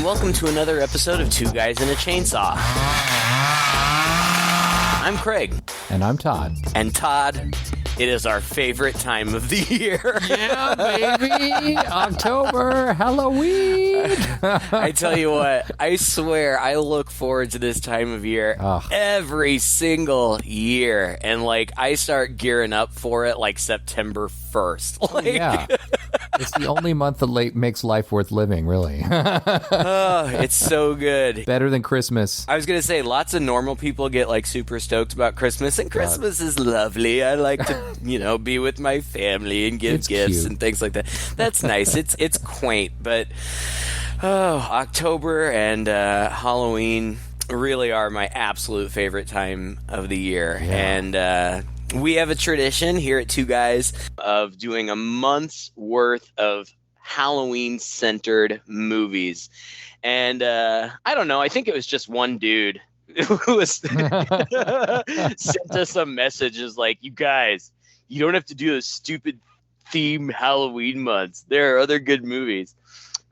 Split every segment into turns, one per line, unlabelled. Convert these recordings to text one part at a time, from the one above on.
welcome to another episode of Two Guys and a Chainsaw. I'm Craig.
And I'm Todd.
And Todd, it is our favorite time of the year.
Yeah, baby! October, Halloween!
I tell you what, I swear I look forward to this time of year every single year. And, I start gearing up for it, September 1st.
Yeah. It's the only month that makes life worth living, really.
Oh, it's so good.
Better than Christmas.
I was going to say, lots of normal people get, super stoked about Christmas, and Christmas is lovely. I like to, be with my family and give gifts and things like that. That's nice. It's quaint, but, October and Halloween really are my absolute favorite time of the year. Yeah. And, we have a tradition here at Two Guys of doing a month's worth of Halloween-centered movies. And I don't know, I think it was just one dude who was sent us some messages like, you guys, you don't have to do those stupid theme Halloween months. There are other good movies.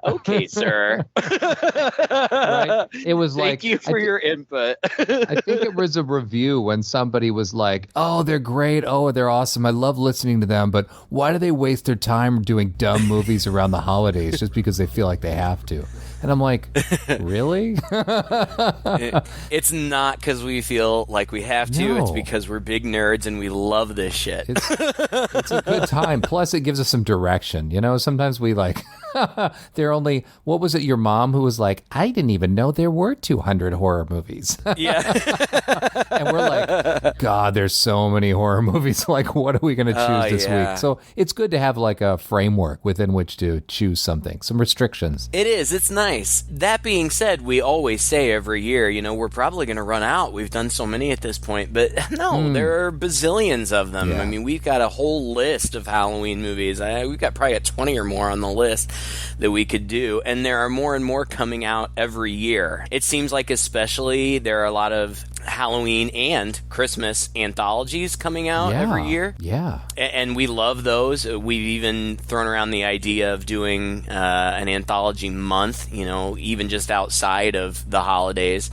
Okay, sir.
Right. It was
Thank you for your input.
I think it was a review when somebody was like, oh, they're great. Oh, they're awesome. I love listening to them. But why do they waste their time doing dumb movies around the holidays just because they feel like they have to? And I'm like, really?
It's not because we feel like we have to. No. It's because we're big nerds and we love this shit.
It's a good time. Plus, it gives us some direction. Sometimes we there are only, what was it, your mom who was like, I didn't even know there were 200 horror movies.
Yeah.
And we're like, God, there's so many horror movies. What are we going to choose this week? So it's good to have a framework within which to choose something, some restrictions.
It is. It's nice. That being said, we always say every year, we're probably going to run out. We've done so many at this point, but no, there are bazillions of them. Yeah. I mean, we've got a whole list of Halloween movies. We've got probably 20 or more on the list that we could do, and there are more and more coming out every year. It seems like especially there are a lot of Halloween and Christmas anthologies coming out every year.
Yeah.
And we love those. We've even thrown around the idea of doing an anthology month, even just outside of the holidays.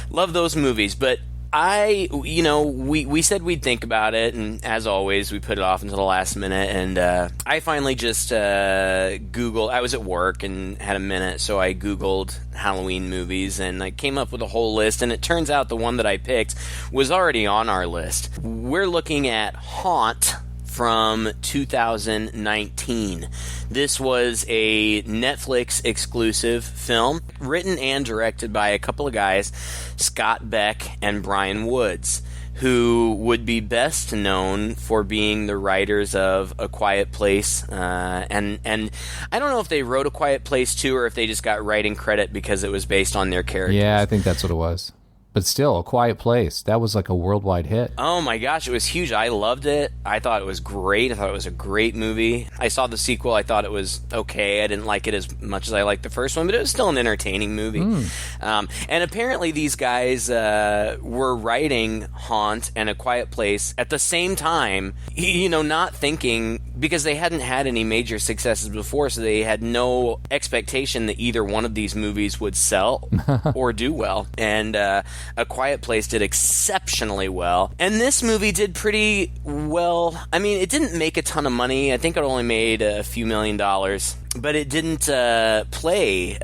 Love those movies, but we said we'd think about it, and as always, we put it off until the last minute, and I finally just Googled. I was at work and had a minute, so I Googled Halloween movies, and I came up with a whole list, and it turns out the one that I picked was already on our list. We're looking at Haunt from 2019. This was a Netflix exclusive film written and directed by a couple of guys, Scott Beck and Brian Woods, who would be best known for being the writers of A Quiet Place. And I don't know if they wrote A Quiet Place too, or if they just got writing credit because it was based on their characters.
Yeah, I think that's what it was. But still, A Quiet Place, that was like a worldwide hit.
Oh my gosh, it was huge. I loved it. I thought it was great. I thought it was a great movie. I saw the sequel. I thought it was okay. I didn't like it as much as I liked the first one, but it was still an entertaining movie. And apparently these guys were writing Haunt and A Quiet Place at the same time, not thinking, because they hadn't had any major successes before, so they had no expectation that either one of these movies would sell or do well. And A Quiet Place did exceptionally well, and this movie did pretty well. I mean, it didn't make a ton of money. I think it only made a few $1 million, but it didn't play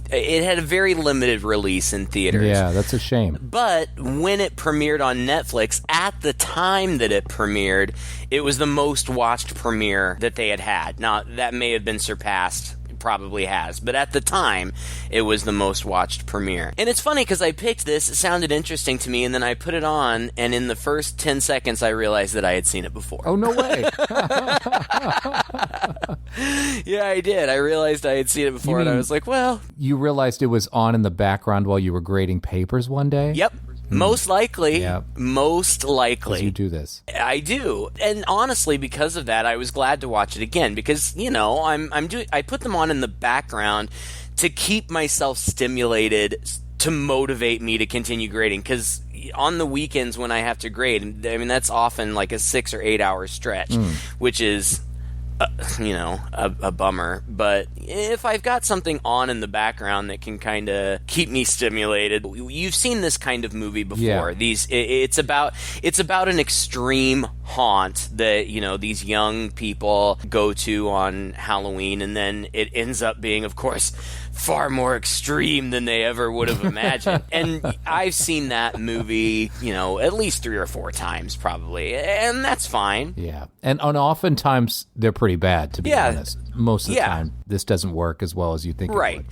it had a very limited release in theaters.
Yeah, that's a shame.
But when it premiered on Netflix, at the time that it premiered, it was the most watched premiere that they had had. Now, that may have been surpassed. Probably has, but at the time it was the most watched premiere. And it's funny because I picked this, it sounded interesting to me, and then I put it on, and in the first 10 seconds I realized that I had seen it before.
Oh, no way.
Yeah, I did. I realized I had seen it before, and I was like, well...
You realized it was on in the background while you were grading papers one day?
Yep. Most likely. Yeah. Most likely.
You do this.
I do. And honestly, because of that, I was glad to watch it again because, I put them on in the background to keep myself stimulated, to motivate me to continue grading, because on the weekends when I have to grade, I mean, that's often like a 6 or 8 hour stretch, which is a bummer, but if I've got something on in the background that can kind of keep me stimulated. You've seen this kind of movie before.
Yeah.
It's about an extreme haunt that, these young people go to on Halloween, and then it ends up being, of course, far more extreme than they ever would have imagined. And I've seen that movie, at least 3 or 4 times probably, and that's fine.
Yeah. And oftentimes they're pretty bad, to be honest. Most of the time, this doesn't work as well as you think it would.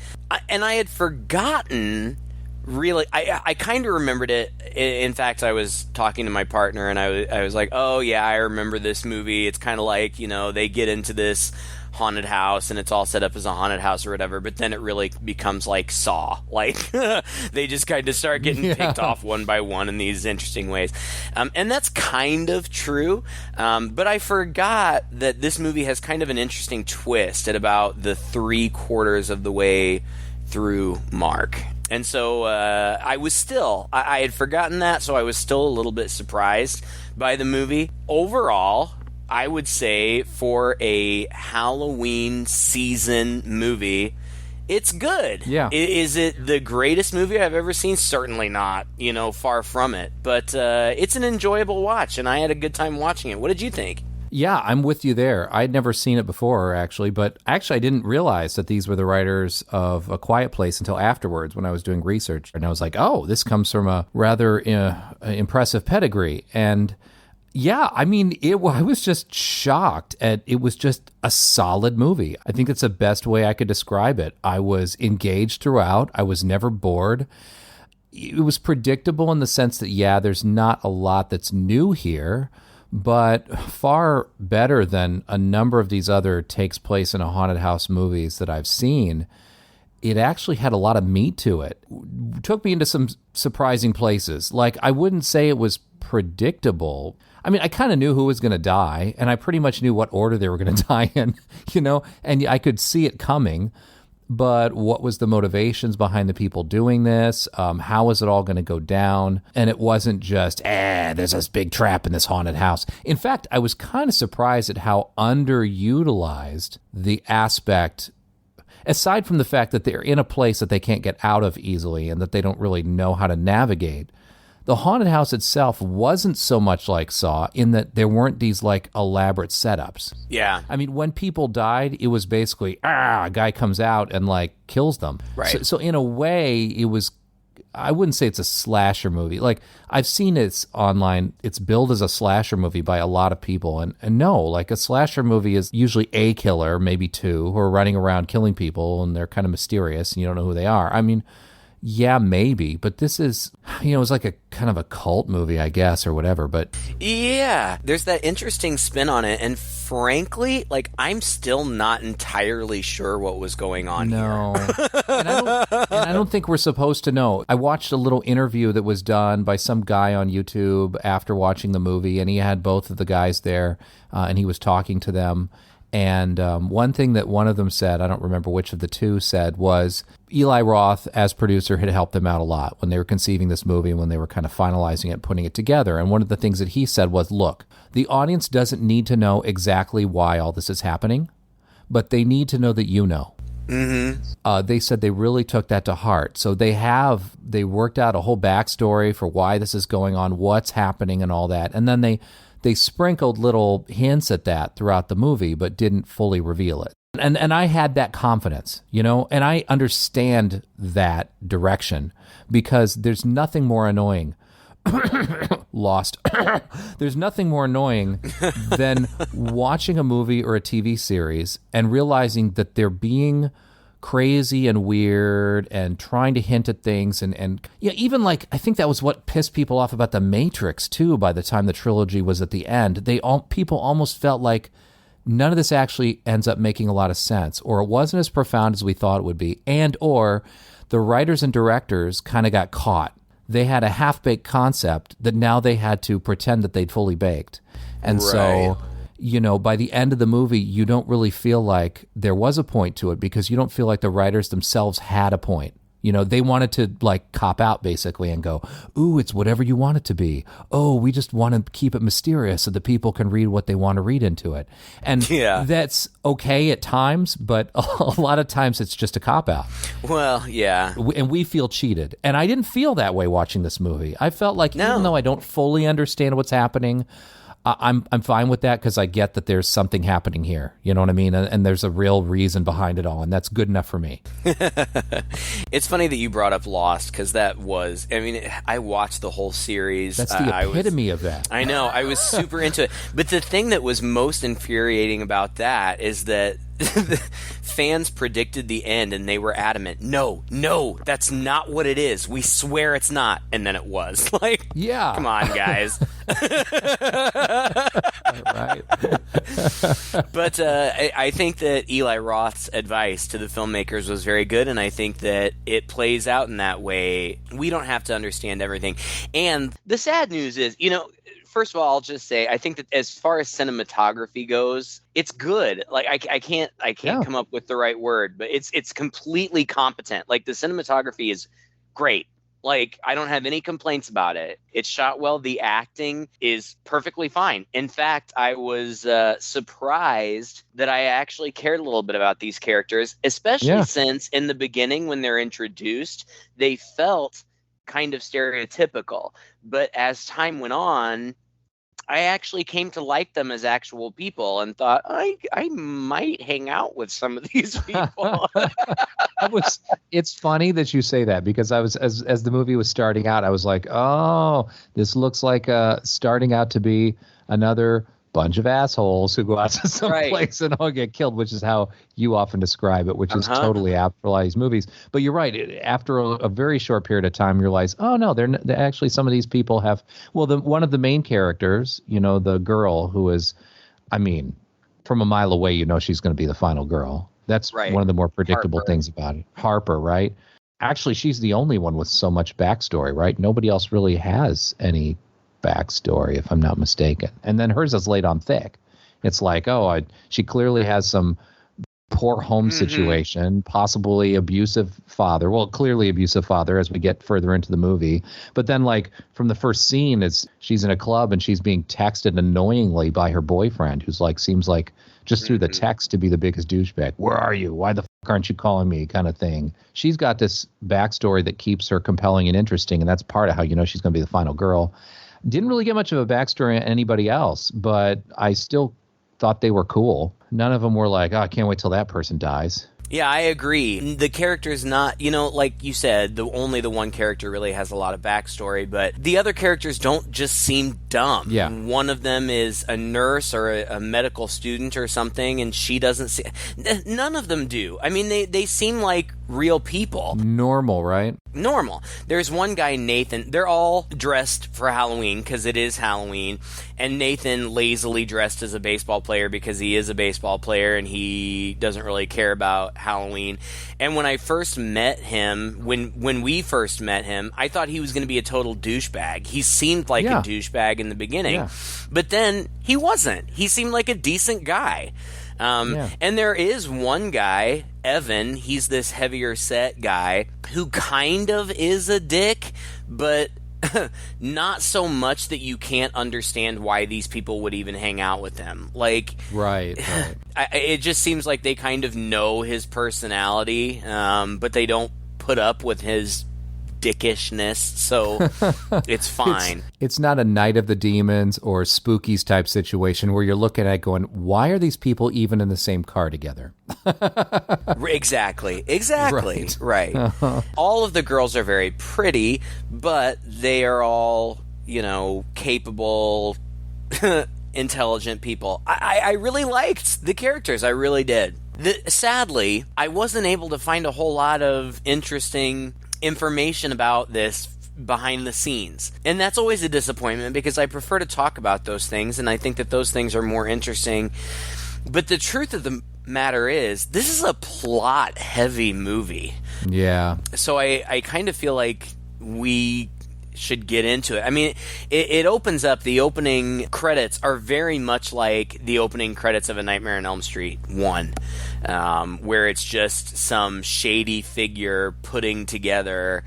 And I had forgotten, really, I kind of remembered it. In fact, I was talking to my partner, and I was like, oh, yeah, I remember this movie. It's kind of like, they get into this haunted house, and it's all set up as a haunted house or whatever, but then it really becomes like Saw. Like, they just kind of start getting picked off one by one in these interesting ways. And that's kind of true, but I forgot that this movie has kind of an interesting twist at about the 3/4 of the way through mark. And so I had forgotten that, so I was still a little bit surprised by the movie. Overall, I would say for a Halloween season movie, it's good.
Yeah.
Is it the greatest movie I've ever seen? Certainly not. Far from it. But it's an enjoyable watch, and I had a good time watching it. What did you think?
Yeah, I'm with you there. I'd never seen it before, actually, but I didn't realize that these were the writers of A Quiet Place until afterwards when I was doing research. And I was like, oh, this comes from a rather impressive pedigree. And yeah, I mean, I was just shocked at it was just a solid movie. I think that's the best way I could describe it. I was engaged throughout. I was never bored. It was predictable in the sense that, yeah, there's not a lot that's new here, but far better than a number of these other takes place in a haunted house movies that I've seen. It actually had a lot of meat to it. Took me into some surprising places. Like, I wouldn't say it was predictable. I mean, I kind of knew who was going to die, and I pretty much knew what order they were going to die in, and I could see it coming. But what was the motivations behind the people doing this? How was it all going to go down? And it wasn't just, there's this big trap in this haunted house. In fact, I was kind of surprised at how underutilized the aspect, aside from the fact that they're in a place that they can't get out of easily and that they don't really know how to navigate. The haunted house itself wasn't so much like Saw in that there weren't these like elaborate setups.
Yeah.
I mean, when people died, it was basically, a guy comes out and like kills them.
Right.
So in a way, it was, I wouldn't say it's a slasher movie. Like, I've seen it's online, it's billed as a slasher movie by a lot of people. And no, like a slasher movie is usually a killer, maybe 2, who are running around killing people and they're kind of mysterious and you don't know who they are. I mean, yeah, maybe, but this is, it's like a kind of a cult movie, I guess, or whatever, but...
Yeah, there's that interesting spin on it, and frankly, like, I'm still not entirely sure what was going on here.
And I don't think we're supposed to know. I watched a little interview that was done by some guy on YouTube after watching the movie, and he had both of the guys there, and he was talking to them. And one thing that one of them said, I don't remember which of the two said, was Eli Roth, as producer, had helped them out a lot when they were conceiving this movie and when they were kind of finalizing it, putting it together. And one of the things that he said was, look, the audience doesn't need to know exactly why all this is happening, but they need to know that you know. Mm-hmm. They said they really took that to heart. So they worked out a whole backstory for why this is going on, what's happening and all that. And then they sprinkled little hints at that throughout the movie, but didn't fully reveal it. And I had that confidence, and I understand that direction because there's nothing more annoying. Lost. There's nothing more annoying than watching a movie or a TV series and realizing that they're being crazy and weird and trying to hint at things and yeah, even like I think that was what pissed people off about The Matrix too. By the time the trilogy was at the end, people almost felt like none of this actually ends up making a lot of sense, or it wasn't as profound as we thought it would be, and or the writers and directors kind of got caught. They had a half-baked concept that now they had to pretend that they'd fully baked, and so by the end of the movie, you don't really feel like there was a point to it because you don't feel like the writers themselves had a point. You know, they wanted to like cop out basically and go, ooh, it's whatever you want it to be. Oh, we just want to keep it mysterious so the people can read what they want to read into it. And that's okay at times, but a lot of times it's just a cop out.
Well, yeah.
And we feel cheated. And I didn't feel that way watching this movie. I felt like even though I don't fully understand what's happening, I'm fine with that because I get that there's something happening here. You know what I mean? And there's a real reason behind it all, and that's good enough for me.
It's funny that you brought up Lost because that was, I mean, I watched the whole series.
That's the epitome of that.
I know. I was super into it. But the thing that was most infuriating about that is that fans predicted the end and they were adamant. No, that's not what it is. We swear it's not. And then it was. Like,
yeah.
Come on, guys.
Right.
But I think that Eli Roth's advice to the filmmakers was very good, and I think that it plays out in that way. We don't have to understand everything. And the sad news is, you know, first of all, I'll just say I think that as far as cinematography goes, it's good. Like I can't come up with the right word, but it's completely competent. Like the cinematography is great. Like, I don't have any complaints about it. It's shot well. The acting is perfectly fine. In fact, I was surprised that I actually cared a little bit about these characters, especially since in the beginning when they're introduced, they felt kind of stereotypical. But as time went on, I actually came to like them as actual people and thought I might hang out with some of these people.
It's funny that you say that because I was as the movie was starting out, I was like, oh, this looks like starting out to be another bunch of assholes who go out to some place and all get killed, which is how you often describe it, which is totally apt for a lot of these movies. But you're right. After a very short period of time, you realize, oh, no, they're actually some of these people have. Well, one of the main characters, you know, the girl who is, I mean, from a mile away, you know, she's going to be the final girl. That's one of the more predictable things about it. Harper, right? Actually, she's the only one with so much backstory, right? Nobody else really has any backstory, if I'm not mistaken. And then hers is laid on thick. It's like, she clearly has some poor home situation, possibly abusive father. Well, clearly abusive father as we get further into the movie. But then, like, from the first scene, she's in a club and she's being texted annoyingly by her boyfriend, who's like, seems like just through the text to be the biggest douchebag. Where are you? Why the fuck aren't you calling me? Kind of thing. She's got this backstory that keeps her compelling and interesting, and that's part of how you know she's going to be the final girl. Didn't really get much of a backstory on anybody else, but I still thought they were cool. None of them were like, I can't wait till that person dies.
Yeah, I agree. The character's not, you know, like you said, only the one character really has a lot of backstory, but the other characters don't just seem dumb.
Yeah.
One of them is a nurse or a medical student or something, and she doesn't see. None of them do. I mean, they seem like real people.
Normal, right?
Normal. There's one guy, Nathan. They're all dressed for Halloween because it is Halloween, and Nathan lazily dressed as a baseball player because he is a baseball player and he doesn't really care about Halloween. And when I first met him, when we first met him, I thought he was going to be a total douchebag. He seemed like a douchebag in the beginning, but then he wasn't. He seemed like a decent guy. And there is one guy, Evan, he's this heavier set guy who kind of is a dick, but not so much that you can't understand why these people would even hang out with him. Like, right. It just seems like they kind of know his personality, but they don't put up with his dickishness, so it's fine.
It's not a Night of the Demons or Spookies type situation where you're looking at going, why are these people even in the same car together?
Exactly. Right. All of the girls are very pretty, but they are all, you know, capable, intelligent people. I really liked the characters. I really did. Sadly, I wasn't able to find a whole lot of interesting information about this behind the scenes. And that's always a disappointment because I prefer to talk about those things, and I think that those things are more interesting. But the truth of the matter is, this is a plot-heavy movie.
Yeah.
So I kind of feel like we should get into it. I mean, it opens up, the opening credits are very much like the opening credits of A Nightmare on Elm Street 1, where it's just some shady figure putting together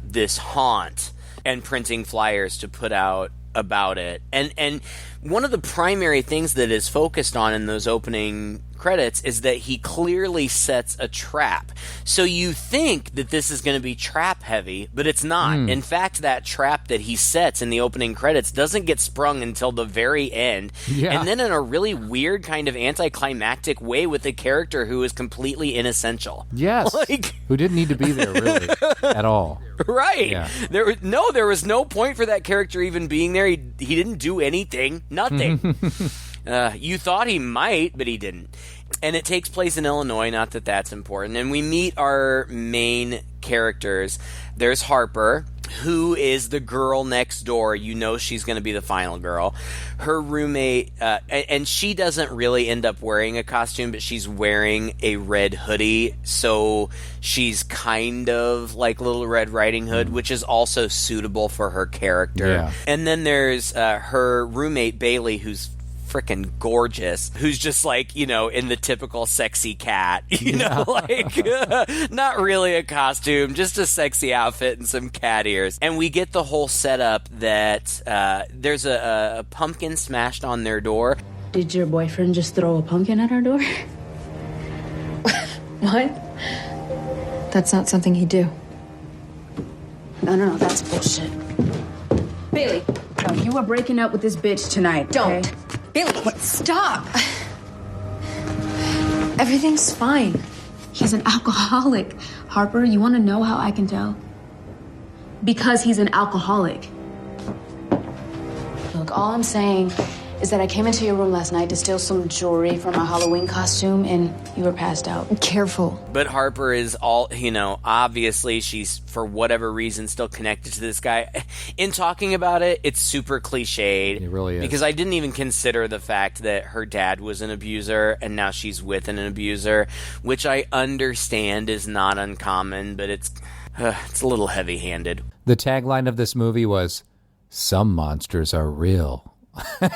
this haunt and printing flyers to put out about it. And one of the primary things that is focused on in those opening credits is that he clearly sets a trap. So you think that this is going to be trap heavy, but it's not. In fact, that trap that he sets in the opening credits doesn't get sprung until the very end.
Yeah.
And then in a really weird kind of anticlimactic way with a character who is completely inessential.
Yes. Who didn't need to be there, really, at all.
Right.
Yeah.
There was no point for that character even being there. He didn't do anything. Nothing. You thought he might, but he didn't. And it takes place in Illinois, not that that's important. And we meet our main characters. There's Harper, who is the girl next door. You know she's going to be the final girl. Her roommate, and she doesn't really end up wearing a costume, but she's wearing a red hoodie. So she's kind of like Little Red Riding Hood, which is also suitable for her character.
Yeah.
And then there's her roommate, Bailey, who's freaking gorgeous, who's just like, in the typical sexy cat, not really a costume, just a sexy outfit and some cat ears. And we get the whole setup that there's a pumpkin smashed on their door.
Did your boyfriend just throw a pumpkin at our door?
What? That's not something he'd do.
No, that's bullshit. Bailey, no, you are breaking up with this bitch tonight.
Don't.
Okay?
Bailey, stop. Everything's fine.
He's an alcoholic. Harper, you want to know how I can tell? Because he's an alcoholic. Look, all I'm saying is that I came into your room last night to steal some jewelry from a Halloween costume, and you were passed out.
Careful.
But Harper is all, obviously she's, for whatever reason, still connected to this guy. In talking about it, it's super cliched.
It really is.
Because I didn't even consider the fact that her dad was an abuser, and now she's with an abuser, which I understand is not uncommon, but it's a little heavy-handed.
The tagline of this movie was, "Some monsters are real." If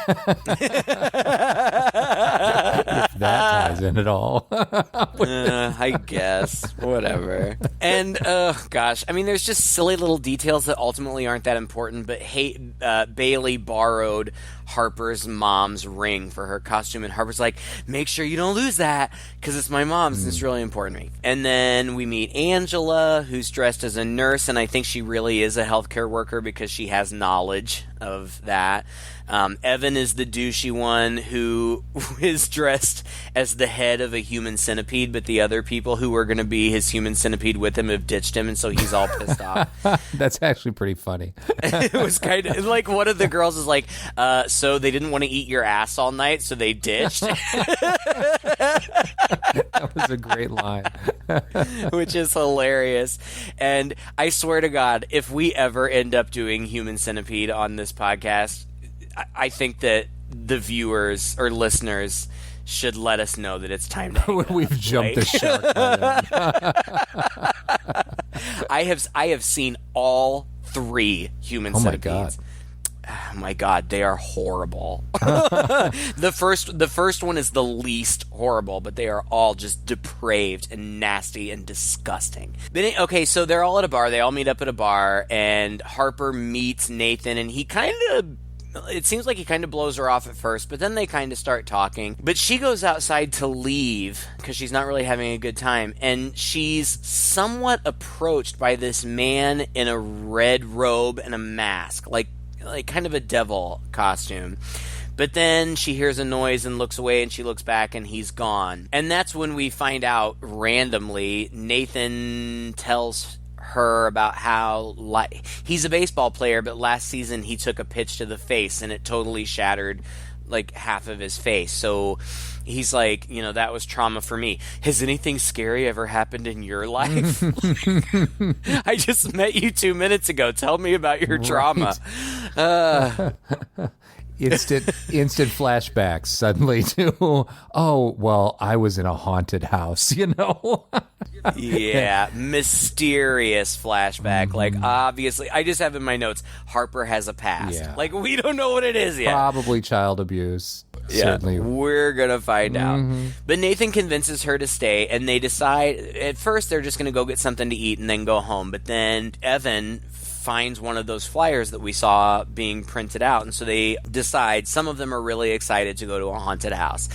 that ties in at all.
I guess. Whatever. And, gosh, I mean, there's just silly little details that ultimately aren't that important, but Bailey borrowed Harper's mom's ring for her costume, and Harper's like, make sure you don't lose that, because it's my mom's, and it's really important to me. And then we meet Angela, who's dressed as a nurse, and I think she really is a healthcare worker because she has knowledge of that. Evan is the douchey one who is dressed as the head of a human centipede, but the other people who were going to be his human centipede with him have ditched him, and so he's all pissed off.
That's actually pretty funny.
It was kind of like one of the girls is like, so they didn't want to eat your ass all night, so they ditched.
That was a great line.
Which is hilarious. And I swear to God, if we ever end up doing Human Centipede on this podcast, I think that the viewers or listeners should let us know that it's time to hang
We've
up,
jumped
right?
the shark.
I have seen all 3 Human Centipedes. Oh my God, they are horrible. The first one is the least horrible, but they are all just depraved and nasty and disgusting. But okay, so they're all at a bar. They all meet up at a bar, and Harper meets Nathan, and it seems like he kind of blows her off at first, but then they kind of start talking. But she goes outside to leave because she's not really having a good time, and she's somewhat approached by this man in a red robe and a mask, like kind of a devil costume. But then she hears a noise and looks away, and she looks back, and he's gone. And that's when we find out randomly Nathan tells her about how he's a baseball player, but last season he took a pitch to the face and it totally shattered like half of his face. So he's like, that was trauma for me. Has anything scary ever happened in your life? I just met you 2 minutes ago. Tell me about your trauma.
Instant flashbacks suddenly to, oh, well, I was in a haunted house,
Yeah, mysterious flashback. Like, obviously, I just have in my notes, Harper has a past.
Yeah.
Like, we don't know what it is yet.
Probably child abuse.
Yeah,
Certainly.
we're going to find out. But Nathan convinces her to stay, and they decide, at first, they're just going to go get something to eat and then go home. But then Evan finds one of those flyers that we saw being printed out, and so they decide, some of them are really excited to go to a haunted house.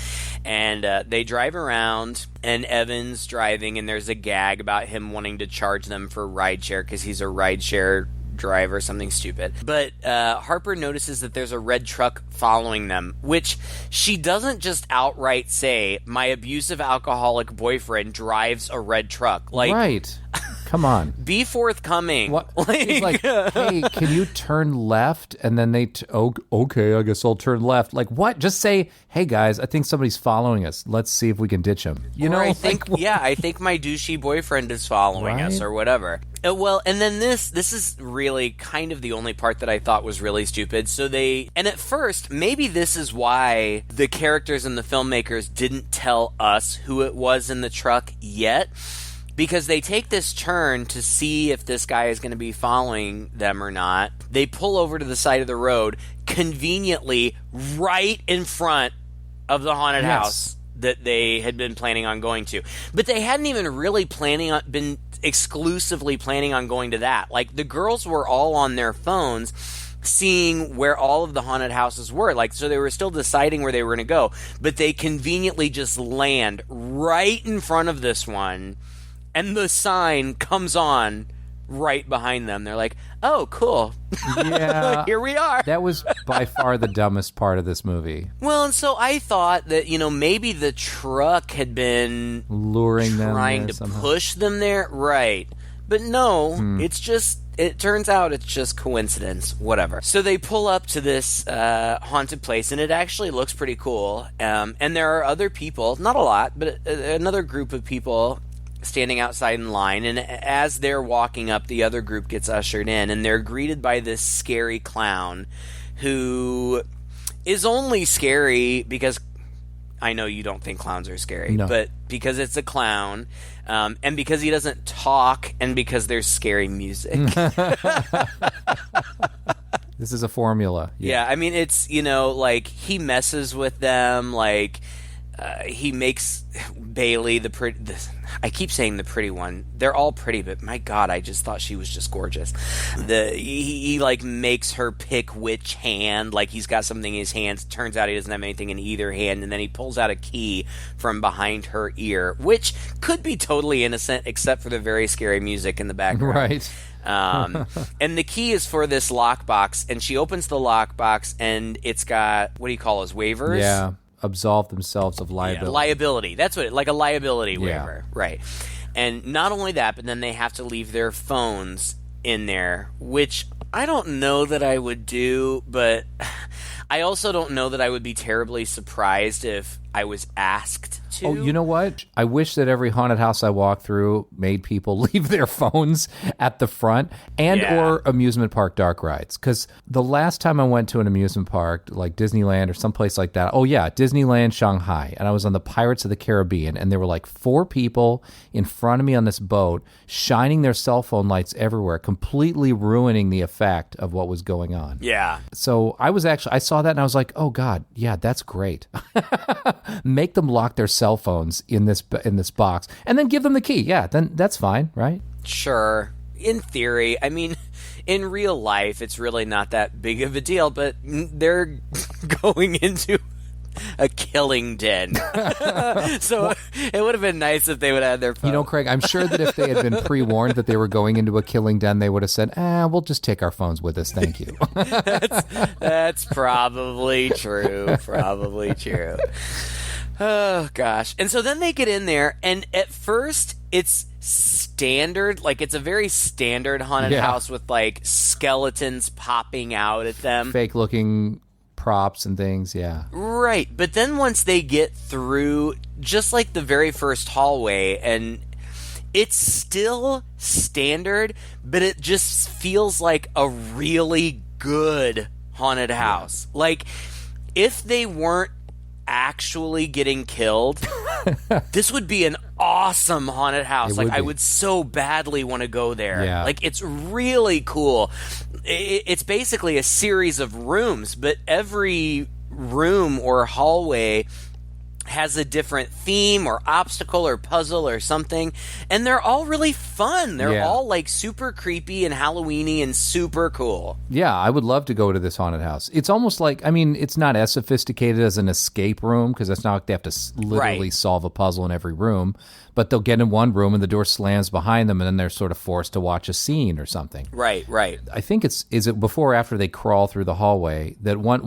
And they drive around, and Evan's driving, and there's a gag about him wanting to charge them for rideshare because he's a rideshare driver, something stupid. But Harper notices that there's a red truck following them, which she doesn't just outright say, my abusive alcoholic boyfriend drives a red truck. Like,
right. Come on.
Be forthcoming.
What? He's like, hey, can you turn left? And then they, okay, I guess I'll turn left. Like, what? Just say, hey, guys, I think somebody's following us. Let's see if we can ditch him. You know?
I think, I think my douchey boyfriend is following us or whatever. Well, and then this is really kind of the only part that I thought was really stupid. So and at first, maybe this is why the characters and the filmmakers didn't tell us who it was in the truck yet. Because they take this turn to see if this guy is going to be following them or not. They pull over to the side of the road, conveniently right in front of the haunted house that they had been planning on going to. But they hadn't even really been exclusively planning on going to that. Like, the girls were all on their phones seeing where all of the haunted houses were. Like, so they were still deciding where they were going to go. But they conveniently just land right in front of this one. And the sign comes on right behind them. They're like, oh, cool.
Yeah.
Here we are.
That was by far the dumbest part of this movie.
Well, and so I thought that, maybe the truck had been
luring them,
trying to
somehow
push them there. Right. But no, it's just, it turns out it's just coincidence. Whatever. So they pull up to this haunted place, and it actually looks pretty cool. And there are other people, not a lot, but another group of people standing outside in line, and as they're walking up, the other group gets ushered in, and they're greeted by this scary clown who is only scary because I know you don't think clowns are scary, but because it's a clown, and because he doesn't talk, and because there's scary music.
This is a formula.
Yeah, I mean, it's, like, he messes with them, like, he makes Bailey I keep saying the pretty one. They're all pretty, but my God, I just thought she was just gorgeous. He like makes her pick which hand. Like, he's got something in his hands. Turns out he doesn't have anything in either hand, and then he pulls out a key from behind her ear, which could be totally innocent, except for the very scary music in the background.
Right.
And the key is for this lockbox, and she opens the lockbox, and it's got, what do you call those, waivers?
Yeah. Absolve themselves of liability.
Yeah, liability. That's what like a liability waiver. Right. And not only that, but then they have to leave their phones in there, which I don't know that I would do, but I also don't know that I would be terribly surprised if I was asked to.
Oh, you know what? I wish that every haunted house I walk through made people leave their phones at the front or amusement park dark rides. Because the last time I went to an amusement park, like Disneyland or someplace like that, Disneyland Shanghai, and I was on the Pirates of the Caribbean, and there were like 4 people in front of me on this boat shining their cell phone lights everywhere, completely ruining the effect of what was going on.
Yeah.
So I saw that and I was like, oh God, yeah, that's great. Make them lock their cell phones in this box and then give them the key. Yeah, then that's fine, right?
Sure. In theory. I mean, in real life, it's really not that big of a deal, but they're going into a killing den. So it would have been nice if they would have had their phone.
Craig, I'm sure that if they had been pre-warned that they were going into a killing den, they would have said, we'll just take our phones with us. Thank you.
That's probably true. Probably true. Oh, gosh. And so then they get in there, and at first it's standard. Like, it's a very standard haunted house with, like, skeletons popping out at them.
Fake-looking props and things, yeah.
Right. But then once they get through, just like the very first hallway, and it's still standard, but it just feels like a really good haunted house. Yeah. Like, if they weren't actually getting killed, this would be an awesome haunted house.
It
Like,
would
I
be.
would so badly want to go there.
Yeah.
Like, it's really cool. It's basically a series of rooms, but every room or hallway has a different theme or obstacle or puzzle or something, and they're all really fun. They're
Yeah.
all like super creepy and Halloweeny and super cool.
Yeah, I would love to go to this haunted house. It's almost like, I mean, it's not as sophisticated as an escape room because it's not like they have to literally
Right.
solve a puzzle in every room, but they'll get in one room and the door slams behind them and then they're sort of forced to watch a scene or something.
Right.
I think is it before or after they crawl through the hallway that one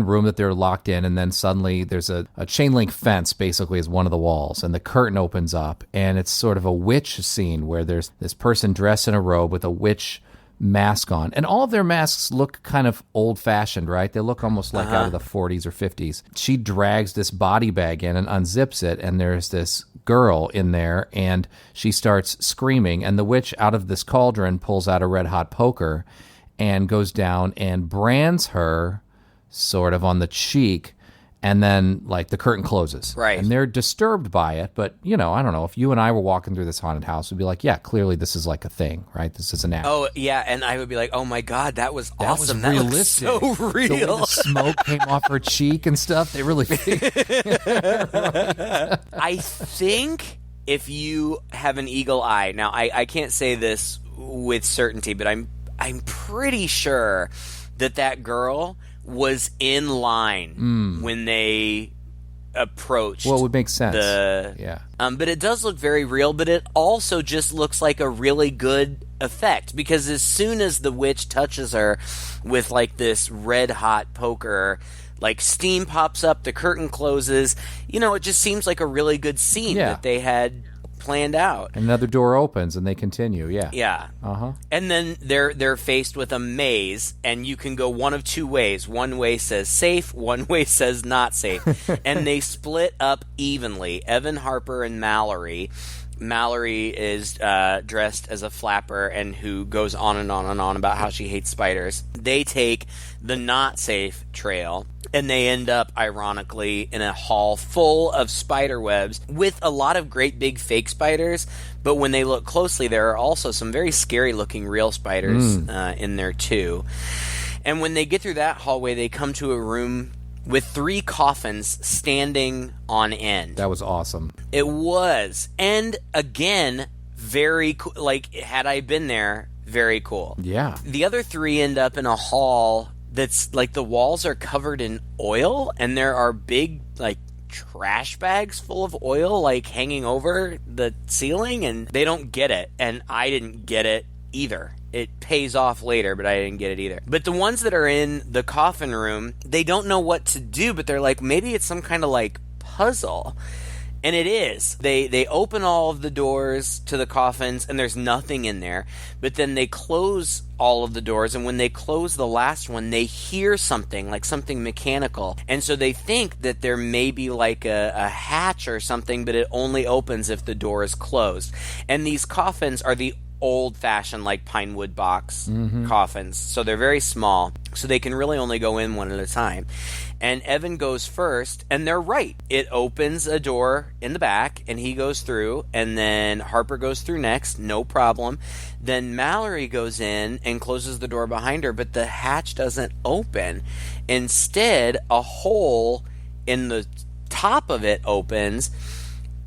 room that they're locked in, and then suddenly there's a chain link fence basically is one of the walls, and the curtain opens up and it's sort of a witch scene where there's this person dressed in a robe with a witch mask on, and all of their masks look kind of old-fashioned, right? They look almost like out of the 40s or 50s. She drags this body bag in and unzips it, and there's this girl in there, and she starts screaming, and the witch out of this cauldron pulls out a red-hot poker and goes down and brands her sort of on the cheek, and then like the curtain closes.
Right.
And they're disturbed by it, but I don't know, if you and I were walking through this haunted house, we'd be like, yeah, clearly this is like a thing, right? This is an act.
Oh, yeah, and I would be like, oh my God, that was
That was
awesome. That looks
realistic.
so
The way
real.
the smoke came off her cheek and stuff. They really
I think if you have an eagle eye, now I can't say this with certainty, but I'm pretty sure that girl was in line when they approached.
Well, it would make sense.
Yeah. But it does look very real, but it also just looks like a really good effect, because as soon as the witch touches her with like this red hot poker, like steam pops up, the curtain closes, it just seems like a really good scene
Yeah.
that they had planned out.
Another door opens and they continue. Yeah.
Yeah.
Uh-huh.
And then they're faced with a maze, and you can go one of two ways. One way says safe, one way says not safe. And they split up evenly. Evan, Harper, and Mallory. Mallory is dressed as a flapper and who goes on and on and on about how she hates spiders. They take the not safe trail, and they end up, ironically, in a hall full of spider webs with a lot of great big fake spiders. But when they look closely, there are also some very scary looking real spiders in there too. And when they get through that hallway, they come to a room with 3 coffins standing on end.
That was awesome.
It was. And again, very cool. Like, had I been there, very cool.
Yeah.
The other 3 end up in a hall that's like the walls are covered in oil, and there are big, like, trash bags full of oil, like, hanging over the ceiling, and they don't get it. And I didn't get it either. It pays off later, but I didn't get it either. But the ones that are in the coffin room, they don't know what to do, but they're like, maybe it's some kind of like puzzle. And it is. They open all of the doors to the coffins, and there's nothing in there. But then they close all of the doors, and when they close the last one, they hear something, like something mechanical. And so they think that there may be like a hatch or something, but it only opens if the door is closed. And these coffins are the old-fashioned, like, pine wood box coffins. So they're very small, so they can really only go in one at a time. And Evan goes first, and they're right. It opens a door in the back, and he goes through, and then Harper goes through next, no problem. Then Mallory goes in and closes the door behind her, but the hatch doesn't open. Instead, a hole in the top of it opens,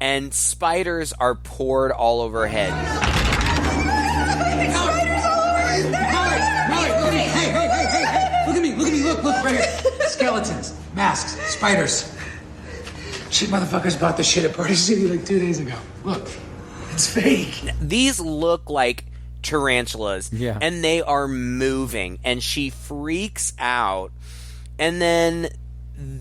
and spiders are poured all over her head.
Look right here. Skeletons, masks, spiders. Cheap motherfuckers bought this shit at Party City like 2 days ago. Look, it's fake.
These look like tarantulas,
Yeah.
and they are moving, and she freaks out. And then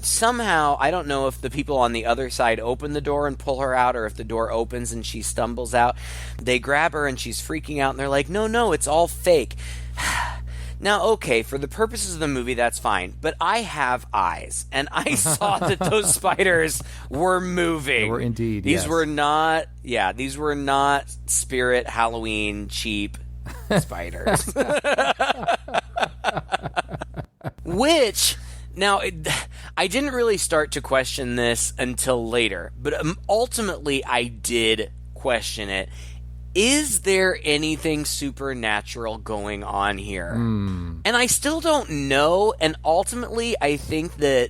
somehow, I don't know if the people on the other side open the door and pull her out, or if the door opens and she stumbles out. They grab her, and she's freaking out, and they're like, no, it's all fake. Now, okay, for the purposes of the movie, that's fine, but I have eyes, and I saw that those spiders were moving.
They were indeed,
These
yes.
these were not Spirit Halloween cheap spiders. Which, now, I didn't really start to question this until later, but ultimately I did question it. Is there anything supernatural going on here? And I still don't know, and ultimately I think that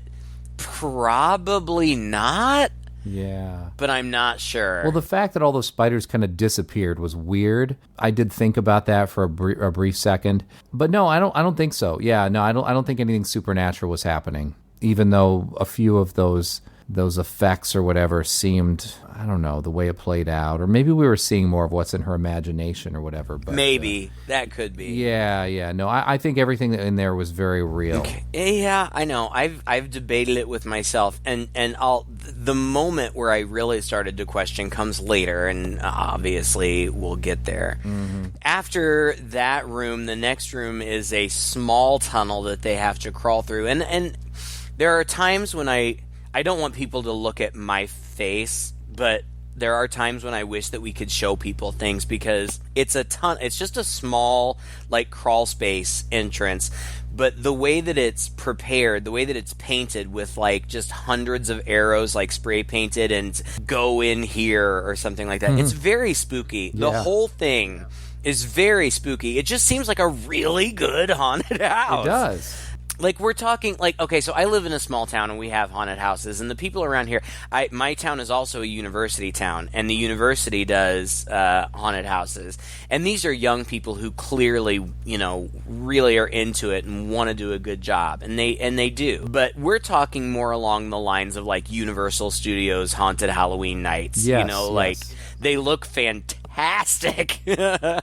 probably not.
Yeah.
But I'm not sure.
Well, the fact that all those spiders kind of disappeared was weird. I did think about that for a brief second. But no, I don't think so. Yeah, no, I don't think anything supernatural was happening. Even though a few of those effects or whatever seemed, I don't know, the way it played out, or maybe we were seeing more of what's in her imagination or whatever. But
maybe that could be.
Yeah. No, I think everything in there was very real.
Okay. Yeah, I know. I've debated it with myself, and the moment where I really started to question comes later, and obviously we'll get there. After that room, the next room is a small tunnel that they have to crawl through, and there are times when I don't want people to look at my face, but there are times when I wish that we could show people things, because it's just a small, like, crawl space entrance, but the way that it's prepared, the way that it's painted with, like, just hundreds of arrows, like, spray painted and go in here or something like that, it's very spooky. The whole thing is very spooky. It just seems like a really good haunted house.
It does.
Like, we're talking, like, okay, so I live in a small town and we have haunted houses, and the people around here, my town is also a university town, and the university does haunted houses, and these are young people who clearly, really are into it and want to do a good job, and they do. But we're talking more along the lines of, like, Universal Studios Haunted Halloween Nights.
Yes,
like, they look fantastic.
A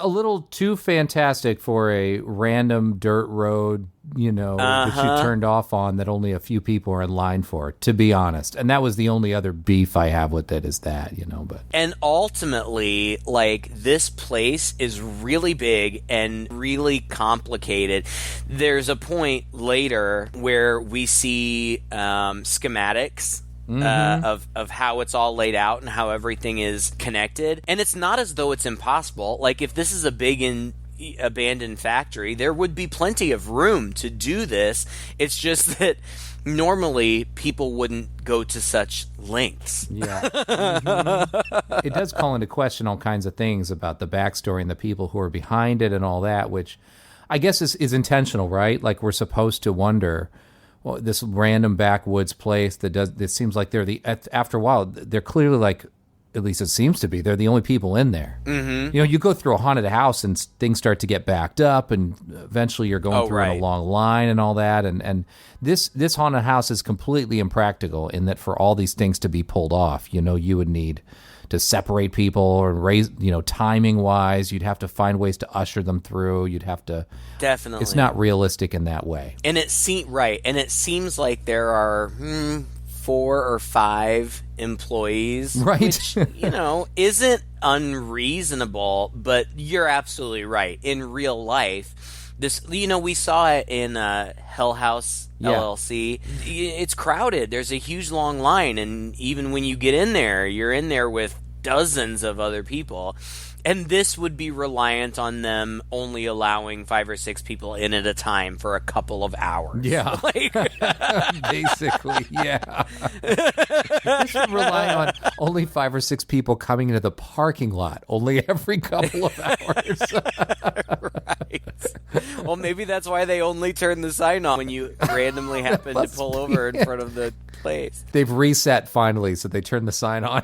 little too fantastic for a random dirt road, that you turned off on that only a few people are in line for, to be honest. And that was the only other beef I have with it, is that, but.
And ultimately, like, this place is really big and really complicated. There's a point later where we see schematics of how it's all laid out and how everything is connected. And it's not as though it's impossible. Like, if this is a big abandoned factory, there would be plenty of room to do this. It's just that normally people wouldn't go to such lengths.
Yeah. It does call into question all kinds of things about the backstory and the people who are behind it and all that, which I guess is intentional, right? Like, we're supposed to wonder, well, this random backwoods place that seems like after a while, they're clearly, like, at least it seems to be, they're the only people in there. You go through a haunted house and things start to get backed up, and eventually you're going through in a long line and all that. And this haunted house is completely impractical in that for all these things to be pulled off, you would need to separate people or raise, timing wise, you'd have to find ways to usher them through. You'd have to.
Definitely.
It's not realistic in that way.
And it seems like there are 4 or 5 employees,
right?
Which, isn't unreasonable, but you're absolutely right. In real life, this, we saw it in Hell House LLC. It's crowded. There's a huge long line, and even when you get in there, you're in there with dozens of other people. And this would be reliant on them only allowing 5 or 6 people in at a time for a couple of hours.
Yeah. Basically, yeah. This would rely on only 5 or 6 people coming into the parking lot only every couple of hours.
Right. Well, maybe that's why they only turn the sign on when you randomly happen to pull over in front of the place.
They've reset finally, so they turn the sign on.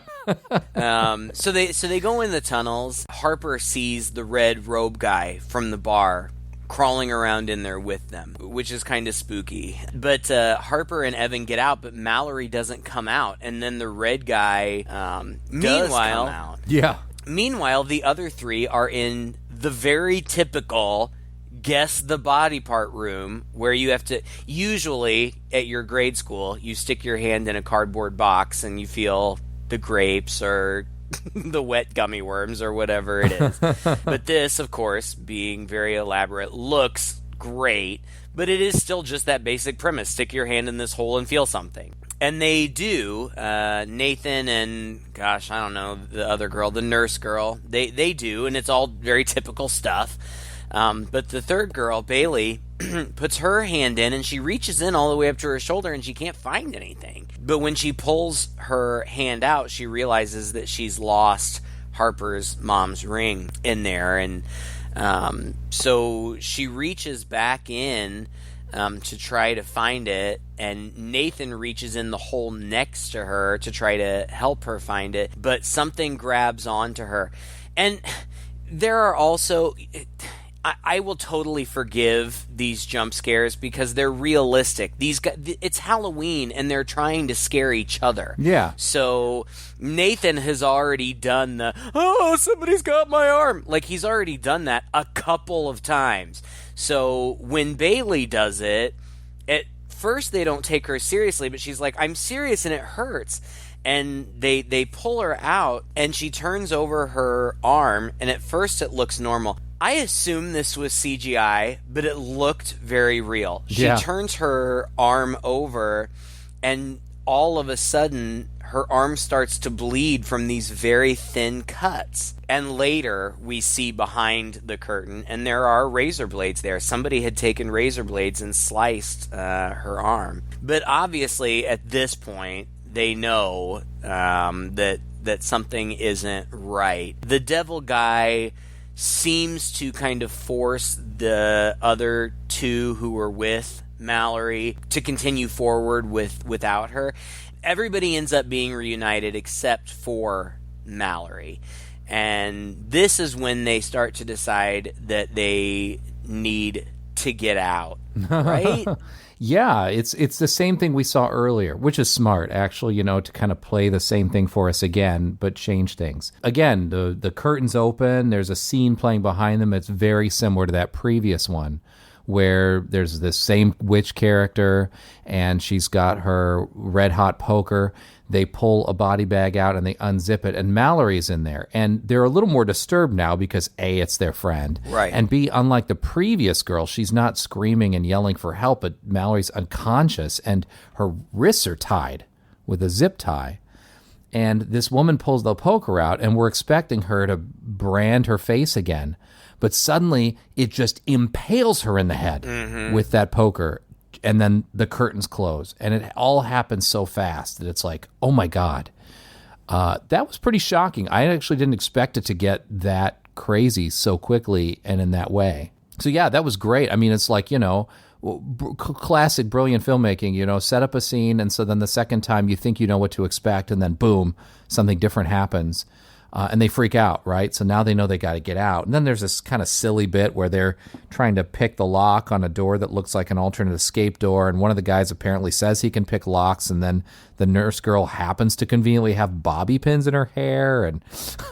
So they go in the tunnels. Harper sees the red robe guy from the bar crawling around in there with them, which is kind of spooky. But Harper and Evan get out, but Mallory doesn't come out. And then the red guy does come out.
Yeah.
Meanwhile, the other 3 are in the very typical guess the body part room, where you have to, usually at your grade school, you stick your hand in a cardboard box and you feel the grapes or the wet gummy worms or whatever it is. But this, of course, being very elaborate, looks great, but it is still just that basic premise. Stick your hand in this hole and feel something. And they do. Nathan and, the other girl, the nurse girl, they do, and it's all very typical stuff. But the third girl, Bailey, puts her hand in and she reaches in all the way up to her shoulder and she can't find anything. But when she pulls her hand out, she realizes that she's lost Harper's mom's ring in there. And so she reaches back in to try to find it, and Nathan reaches in the hole next to her to try to help her find it, but something grabs onto her. And there are also... I will totally forgive these jump scares because they're realistic. These guys, it's Halloween and they're trying to scare each other.
Yeah.
So Nathan has already done the, oh, somebody's got my arm. Like, he's already done that a couple of times. So when Bailey does it, at first they don't take her seriously, but she's like, I'm serious and it hurts. And they pull her out and she turns over her arm, and at first it looks normal. I assume this was CGI, but it looked very real. She turns her arm over, and all of a sudden, her arm starts to bleed from these very thin cuts. And later, we see behind the curtain, and there are razor blades there. Somebody had taken razor blades and sliced her arm. But obviously, at this point, they know that something isn't right. The devil guy seems to kind of force the other two who were with Mallory to continue forward without her. Everybody ends up being reunited except for Mallory. And this is when they start to decide that they need to get out, right?
Yeah, it's the same thing we saw earlier, which is smart, actually, to kind of play the same thing for us again, but change things. Again, the curtain's open, there's a scene playing behind them. It's very similar to that previous one, where there's this same witch character, and she's got her red-hot poker. They pull a body bag out and they unzip it, and Mallory's in there. And they're a little more disturbed now because A, it's their friend.
Right.
And B, unlike the previous girl, she's not screaming and yelling for help, but Mallory's unconscious and her wrists are tied with a zip tie. And this woman pulls the poker out, and we're expecting her to brand her face again. But suddenly it just impales her in the head with that poker. And then the curtains close, and it all happens so fast that it's like, oh my God. That was pretty shocking. I actually didn't expect it to get that crazy so quickly and in that way. So yeah, that was great. I mean, it's like, classic brilliant filmmaking, set up a scene, and so then the second time you think you know what to expect, and then boom, something different happens. And they freak out, right? So now they know they got to get out. And then there's this kind of silly bit where they're trying to pick the lock on a door that looks like an alternate escape door. And one of the guys apparently says he can pick locks. And then the nurse girl happens to conveniently have bobby pins in her hair. And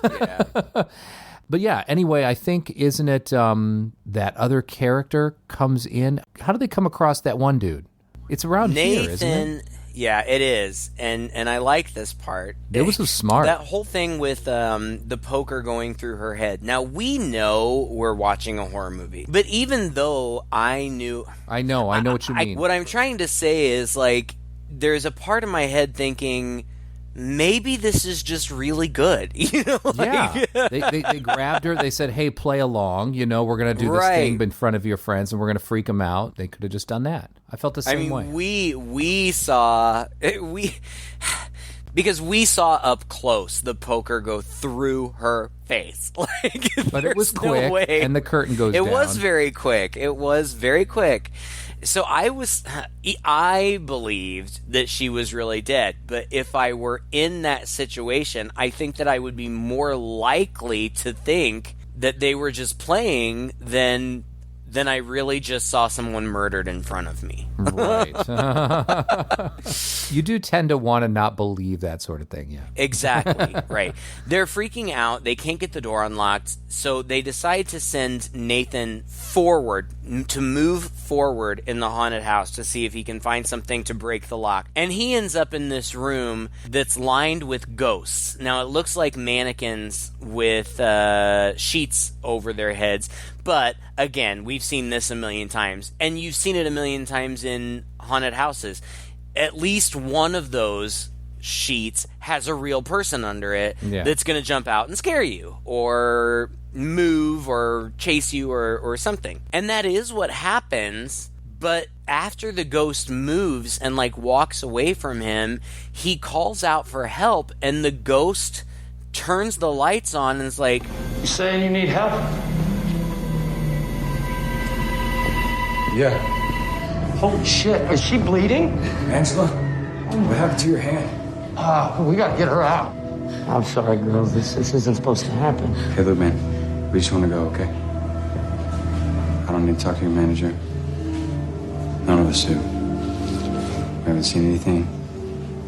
Yeah.
But yeah, anyway, I think, isn't it that other character comes in? How do they come across that one dude? It's around here, isn't it?
Yeah, it is, and I like this part.
It was so smart.
That whole thing with the poker going through her head. Now, we know we're watching a horror movie, but even though I know what you mean. What I'm trying to say is, like, there's a part of my head thinking, maybe this is just really good,
Yeah, they grabbed her. They said, "Hey, play along. We're gonna do this thing in front of your friends, and we're gonna freak them out." They could have just done that. I felt the same way.
We saw because we saw up close the poker go through her face.
But it was quick, and the curtain goes down.
It was very quick. So I believed that she was really dead, but if I were in that situation, I think that I would be more likely to think that they were just playing than I really just saw someone murdered in front of me.
Right. You do tend to want to not believe that sort of thing, yeah.
Exactly, right. They're freaking out. They can't get the door unlocked, so they decide to send Nathan forward, to move forward in the haunted house to see if he can find something to break the lock. And he ends up in this room that's lined with ghosts. Now, it looks like mannequins with sheets over their heads, but again, we've seen this a million times, and you've seen it a million times in haunted houses. At least one of those sheets has a real person under it
Yeah.
that's going to jump out and scare you or move or chase you or something. And that is what happens. But after the ghost moves and like walks away from him, he calls out for help, and the ghost turns the lights on and is like,
You saying you need help?
Yeah.
Holy shit, is she bleeding?
Angela, what happened to your hand?
We gotta get her out. I'm sorry, girls. This isn't supposed to happen.
Hey, look, man. We just want to go, okay? I don't need to talk to your manager. None of us do. We haven't seen anything.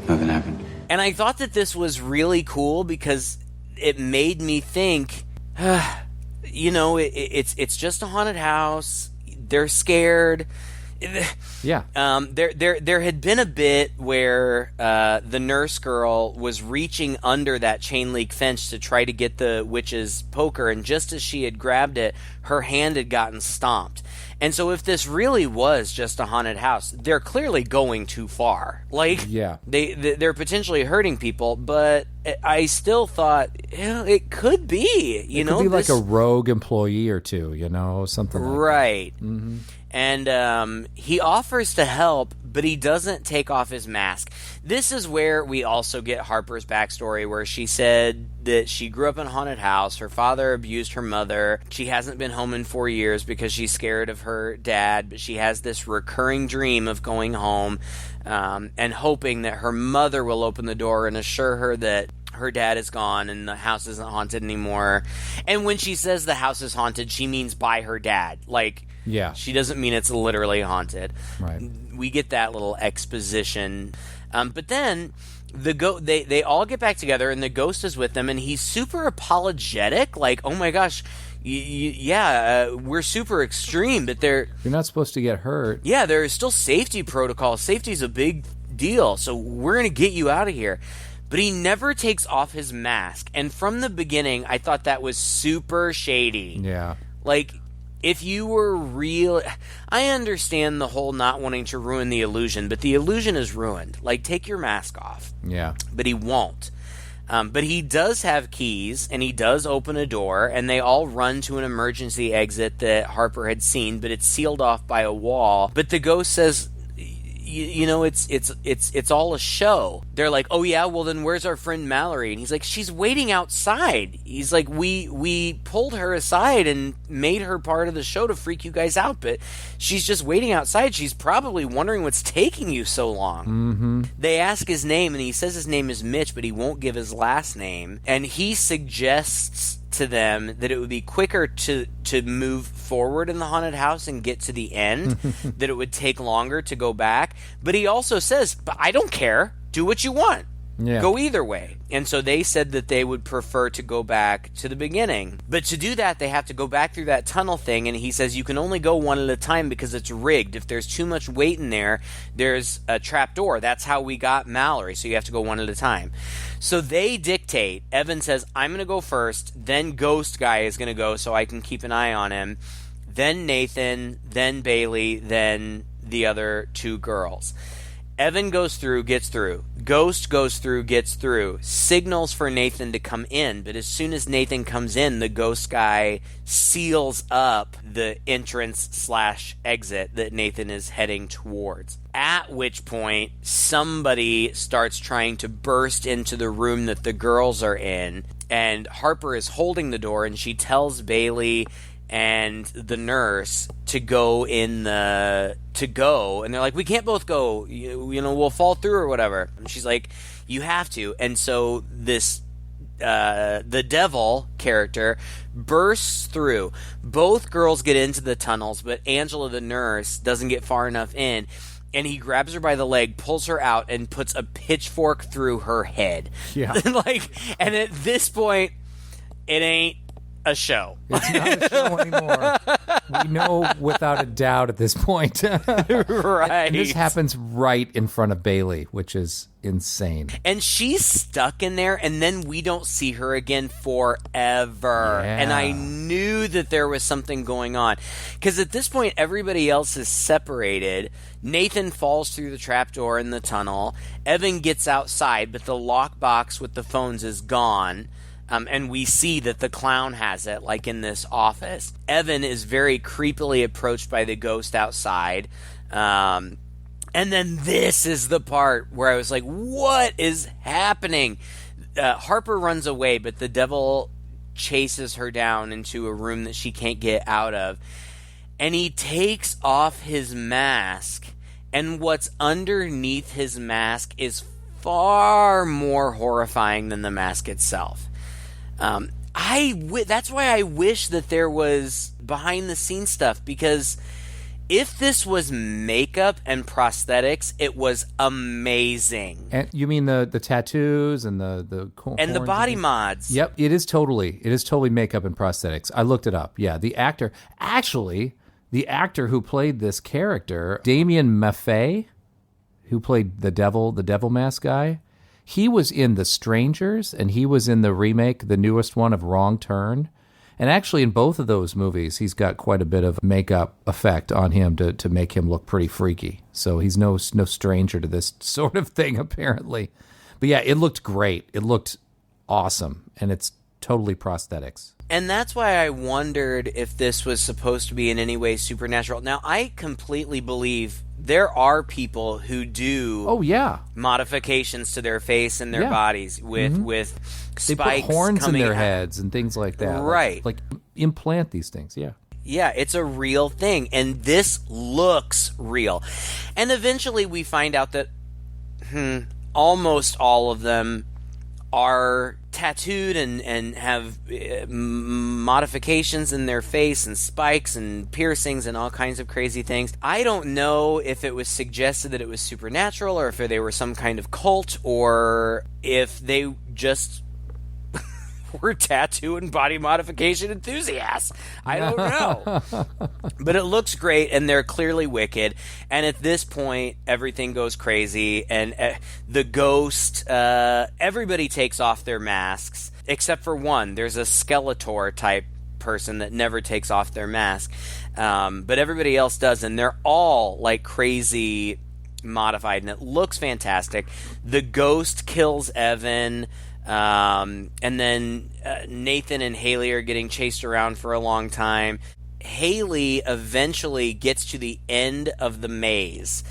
Nothing happened.
and I thought that this was really cool because it made me think, it's just a haunted house. They're scared.
Yeah.
There had been a bit where the nurse girl was reaching under that chain link fence to try to get the witch's poker, and just as she had grabbed it, her hand had gotten stomped. And so if this really was just a haunted house, they're clearly going too far. Like,
Yeah.
they're potentially hurting people, but I still thought, it could be,
It could be like a rogue employee or two, something like
right.
that. Mm-hmm.
And he offers to help, but he doesn't take off his mask. This is where we also get Harper's backstory, where she said that she grew up in a haunted house. Her father abused her mother. She hasn't been home in 4 years because she's scared of her dad, but she has this recurring dream of going home and hoping that her mother will open the door and assure her that her dad is gone and the house isn't haunted anymore. And when she says the house is haunted, she means by her dad. Like,
Yeah.
she doesn't mean it's literally haunted.
Right.
We get that little exposition. But then they all get back together, and the ghost is with them, and he's super apologetic. Like, oh my gosh, we're super extreme, but
You're not supposed to get hurt.
yeah, there is still safety protocols. Safety's a big deal, so we're going to get you out of here. But he never takes off his mask. And from the beginning, I thought that was super shady.
Yeah.
Like, if you were real... I understand the whole not wanting to ruin the illusion, but the illusion is ruined. Like, take your mask off.
Yeah.
But he won't. But he does have keys, and he does open a door, and they all run to an emergency exit that Harper had seen, but it's sealed off by a wall. But the ghost says... it's all a show. They're like, oh yeah, well then where's our friend Mallory? And he's like, she's waiting outside. He's like, we pulled her aside and made her part of the show to freak you guys out, but she's just waiting outside. She's probably wondering what's taking you so long.
Mm-hmm.
They ask his name, and he says his name is Mitch, but he won't give his last name. And he suggests to them that it would be quicker to move forward in the haunted house and get to the end, that it would take longer to go back. But he also says, but I don't care. Do what you want.
Yeah.
Go either way. And so they said that they would prefer to go back to the beginning. But to do that, they have to go back through that tunnel thing, and he says you can only go one at a time because it's rigged. If there's too much weight in there, there's a trap door. That's how we got Mallory, so you have to go one at a time. So they dictate. Evan says, I'm going to go first, then Ghost Guy is going to go so I can keep an eye on him, then Nathan, then Bailey, then the other two girls. Evan goes through, gets through. Ghost goes through, gets through. Signals for Nathan to come in, but as soon as Nathan comes in, the ghost guy seals up the entrance/exit that Nathan is heading towards. At which point, somebody starts trying to burst into the room that the girls are in, and Harper is holding the door, and she tells Bailey and the nurse to go and they're like, we can't both go, we'll fall through or whatever. And she's like, you have to. And so this the devil character bursts through. Both girls get into the tunnels, but Angela the nurse doesn't get far enough in, and he grabs her by the leg, pulls her out, and puts a pitchfork through her head.
Yeah.
And at this point, it ain't a show.
It's not a show anymore. We know without a doubt at this point.
Right.
And this happens right in front of Bailey, which is insane.
And she's stuck in there, and then we don't see her again forever.
Yeah.
And I knew that there was something going on. Because at this point, everybody else is separated. Nathan falls through the trapdoor in the tunnel. Evan gets outside, but the lockbox with the phones is gone. And we see that the clown has it, like in this office. Evan is very creepily approached by the ghost outside. And then this is the part where I was like, what is happening? Harper runs away, but the devil chases her down into a room that she can't get out of. And he takes off his mask. And what's underneath his mask is far more horrifying than the mask itself. That's why I wish that there was behind the scenes stuff, because if this was makeup and prosthetics, it was amazing.
And you mean the tattoos and the
And the body mods.
Yep, it is totally makeup and prosthetics. I looked it up. Yeah, the actor who played this character, Damien Maffei, who played the devil mask guy, he was in The Strangers, and he was in the remake, the newest one of Wrong Turn. And actually, in both of those movies, he's got quite a bit of makeup effect on him to make him look pretty freaky. So he's no stranger to this sort of thing, apparently. But yeah, it looked great. It looked awesome, and it's totally prosthetics.
And that's why I wondered if this was supposed to be in any way supernatural. Now, I completely believe there are people who do modifications to their face and their bodies with spikes.
They put horns in their
out.
heads and things like that.
Right.
Like implant these things, yeah.
Yeah, it's a real thing, and this looks real. And eventually we find out that almost all of them are tattooed and have modifications in their face and spikes and piercings and all kinds of crazy things. I don't know if it was suggested that it was supernatural or if they were some kind of cult or if they just were tattoo and body modification enthusiasts. I don't know. But it looks great, and they're clearly wicked. And at this point, everything goes crazy, and the ghost, everybody takes off their masks, except for one. There's a Skeletor type person that never takes off their mask. But everybody else does, and they're all like crazy modified, and it looks fantastic. The ghost kills Evan. And then Nathan and Haley are getting chased around for a long time. Haley eventually gets to the end of the maze,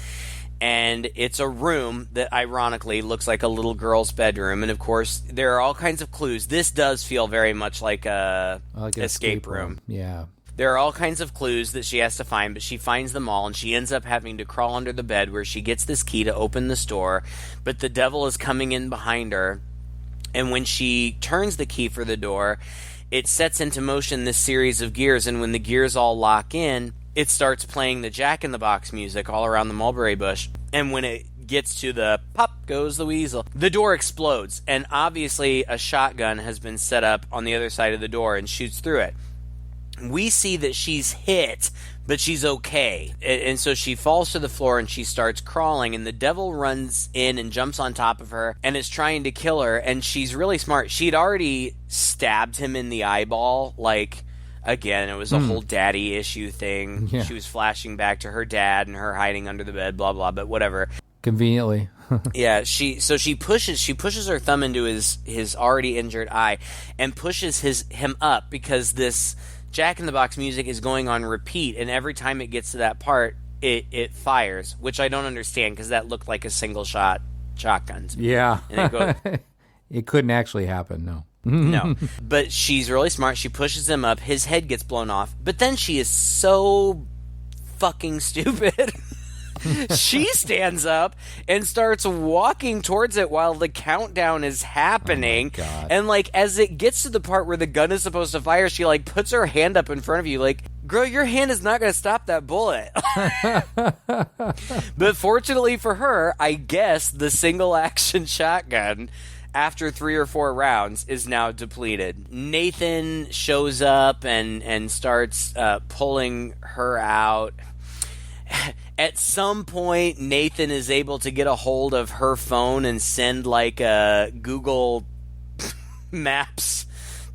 and it's a room that ironically looks like a little girl's bedroom. And of course, there are all kinds of clues. This does feel very much like an escape room.
Yeah.
There are all kinds of clues that she has to find, but she finds them all, and she ends up having to crawl under the bed where she gets this key to open this door, but the devil is coming in behind her. And when she turns the key for the door, it sets into motion this series of gears, and when the gears all lock in, it starts playing the Jack-in-the-Box music all around the mulberry bush. And when it gets to the pop goes the weasel, the door explodes, and obviously a shotgun has been set up on the other side of the door and shoots through it. We see that she's hit, but she's okay. And so she falls to the floor and she starts crawling, and the devil runs in and jumps on top of her and is trying to kill her, and she's really smart. She'd already stabbed him in the eyeball, like, again, it was a whole daddy issue thing. Yeah. She was flashing back to her dad and her hiding under the bed, blah, blah, but whatever.
Conveniently.
Yeah, she pushes her thumb into his already injured eye and pushes him up, because this Jack-in-the-Box music is going on repeat, and every time it gets to that part, it fires, which I don't understand, because that looked like a single-shot shotgun.
Yeah.
And it goes,
it couldn't actually happen, no.
No. But she's really smart. She pushes him up. His head gets blown off. But then she is so fucking stupid. She stands up and starts walking towards it while the countdown is happening.
Oh my God.
And like as it gets to the part where the gun is supposed to fire, she like puts her hand up in front of you like, girl, your hand is not going to stop that bullet. But fortunately for her, I guess the single action shotgun after 3 or 4 rounds, is now depleted. Nathan shows up and starts pulling her out. At some point, Nathan is able to get a hold of her phone and send like a Google Maps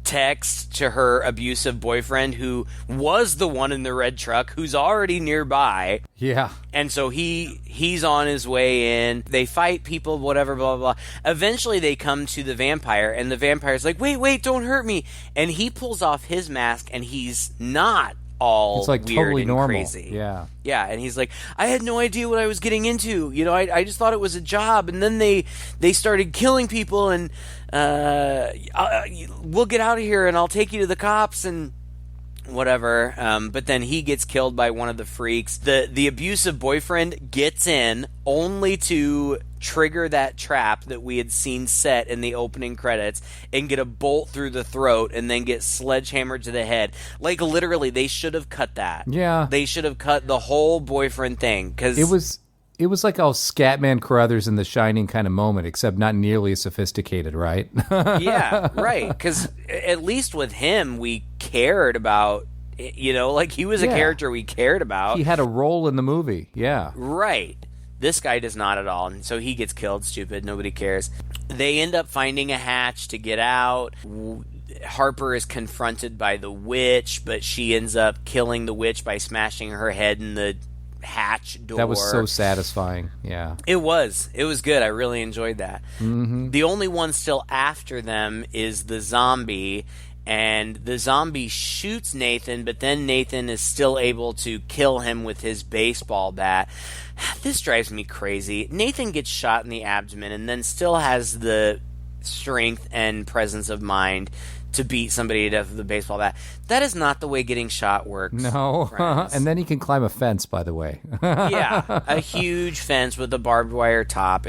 text to her abusive boyfriend, who was the one in the red truck, who's already nearby.
Yeah.
And so he's on his way in. They fight people, whatever, blah, blah, blah. Eventually they come to the vampire, and the vampire's like, wait, don't hurt me. And he pulls off his mask, and he's not all
it's like
weird
totally
and
normal.
crazy.
Yeah.
Yeah, and he's like, I had no idea what I was getting into. You know, I just thought it was a job, and then they started killing people, and we'll get out of here, and I'll take you to the cops, and whatever. But then he gets killed by one of the freaks. The abusive boyfriend gets in only to trigger that trap that we had seen set in the opening credits and get a bolt through the throat and then get sledgehammered to the head. Like, literally, they should have cut that.
Yeah.
They should have cut the whole boyfriend thing, because
it was like all Scatman Carruthers in The Shining kind of moment, except not nearly as sophisticated, right?
Yeah, right. Because at least with him, we cared about, you know, like he was a character we cared about.
He had a role in the movie, yeah.
Right. This guy does not at all, and so he gets killed. Stupid. Nobody cares. They end up finding a hatch to get out. Harper is confronted by the witch, but she ends up killing the witch by smashing her head in the hatch door.
That was so satisfying, yeah.
It was good. I really enjoyed that.
Mm-hmm.
The only one still after them is the zombie, and the zombie shoots Nathan, but then Nathan is still able to kill him with his baseball bat. This drives me crazy. Nathan gets shot in the abdomen and then still has the strength and presence of mind to beat somebody to death with a baseball bat. That is not the way getting shot works.
No. And then he can climb a fence, by the way.
Yeah, a huge fence with a barbed wire top.